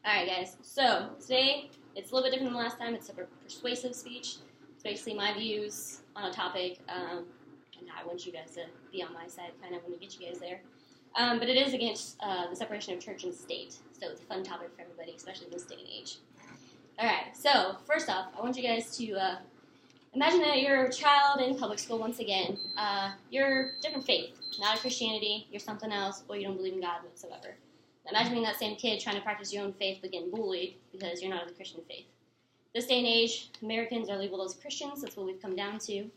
Alright, guys. So, today, it's a little bit different than last time. It's a persuasive speech. It's basically my views on a topic, and I want you guys to be on my side. Kind of want to get you guys there. But it is against the separation of church and state. So, it's a fun topic for everybody, especially in this day and age. Alright, so, first off, I want you guys to imagine that you're a child in public school once again. You're a different faith, not a Christianity, you're something else, or you don't believe in God whatsoever. Imagine being that same kid trying to practice your own faith but getting bullied because you're not of the Christian faith. This day and age, Americans are labeled as Christians. That's what we've come down to.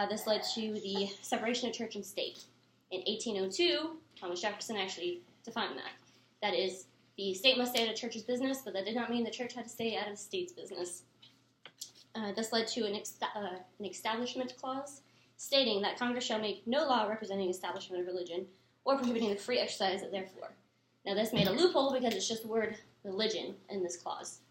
This led to the separation of church and state. In 1802, Thomas Jefferson actually defined that. That is, the state must stay out of church's business, but that did not mean the church had to stay out of the state's business. This led to an establishment clause stating that Congress shall make no law representing establishment of religion or prohibiting the free exercise therefore. Now, this made a loophole because it's just the word religion in this clause.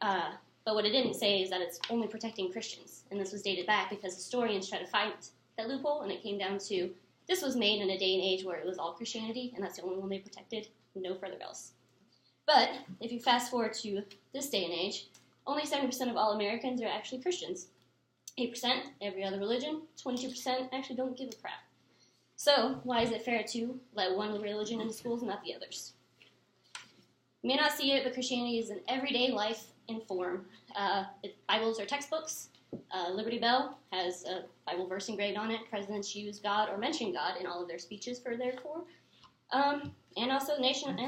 But what it didn't say is that it's only protecting Christians. And this was dated back because historians tried to fight that loophole, and it came down to this was made in a day and age where it was all Christianity, and that's the only one they protected, no further else. But if you fast forward to this day and age, only 70% of all Americans are actually Christians. 8% every other religion, 22% actually don't give a crap. So, why is it fair to let one religion into schools and not the others? You may not see it, but Christianity is an everyday life in form. Bibles are textbooks. Liberty Bell has a Bible verse engraved on it. Presidents use God or mention God in all of their speeches for therefore. And also the national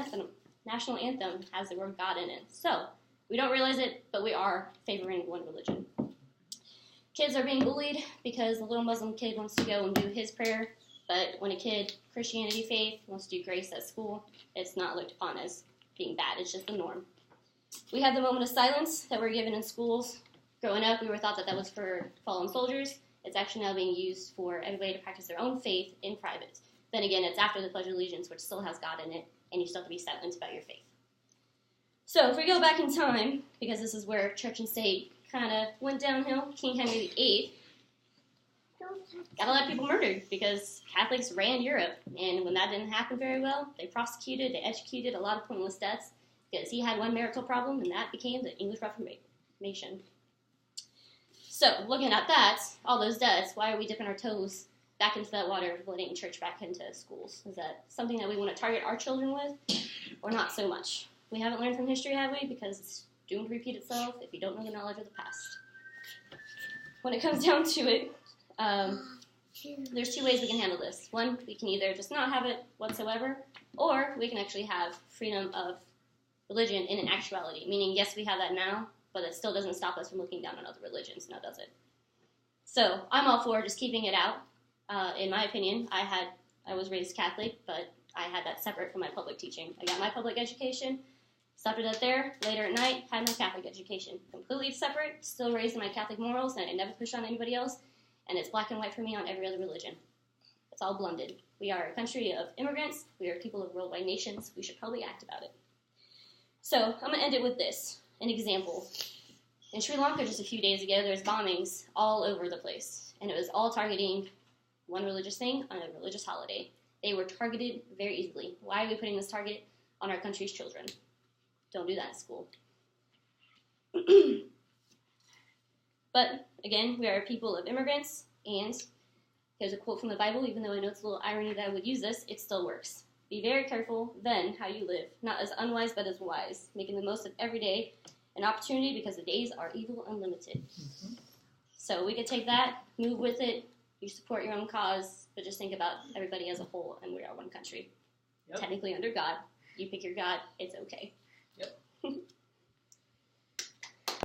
anthem has the word God in it. So, we don't realize it, but we are favoring one religion. Kids are being bullied because the little Muslim kid wants to go and do his prayer. But when a kid, Christianity faith, wants to do grace at school, it's not looked upon as being bad. It's just the norm. We have the moment of silence that we're given in schools. Growing up, we were thought that that was for fallen soldiers. It's actually now being used for everybody to practice their own faith in private. Then again, it's after the Pledge of Allegiance, which still has God in it, and you still have to be silent about your faith. So if we go back in time, because this is where church and state kind of went downhill, King Henry VIII got a lot of people murdered because Catholics ran Europe, and when that didn't happen very well, they prosecuted, they executed a lot of pointless deaths because he had one marital problem, and that became the English Reformation. So, looking at that, all those deaths, why are we dipping our toes back into that water of letting church back into schools? Is that something that we want to target our children with, or not so much? We haven't learned from history, have we? Because it's doomed to repeat itself if you don't know the knowledge of the past. When it comes down to it, there's two ways we can handle this. One, we can either just not have it whatsoever, or we can actually have freedom of religion in an actuality, meaning, yes, we have that now, but it still doesn't stop us from looking down on other religions, now does it? So, I'm all for just keeping it out. In my opinion, I was raised Catholic, but I had that separate from my public teaching. I got my public education, stopped it up there, later at night, had my Catholic education. Completely separate, still raised in my Catholic morals, and I never pushed on anybody else. And it's black and white for me on every other religion. It's all blended. We are a country of immigrants. We are people of worldwide nations. We should probably act about it. So, I'm going to end it with this, an example. In Sri Lanka just a few days ago, there's bombings all over the place. And it was all targeting one religious thing on a religious holiday. They were targeted very easily. Why are we putting this target on our country's children? Don't do that in school. But, again, we are a people of immigrants, and there's a quote from the Bible, even though I know it's a little irony that I would use this, it still works. Be very careful, then, how you live, not as unwise but as wise, making the most of every day an opportunity because the days are evil and limited. Mm-hmm. So we could take that, move with it, you support your own cause, but just think about everybody as a whole, and we are one country. Yep. Technically under God. You pick your God, it's okay.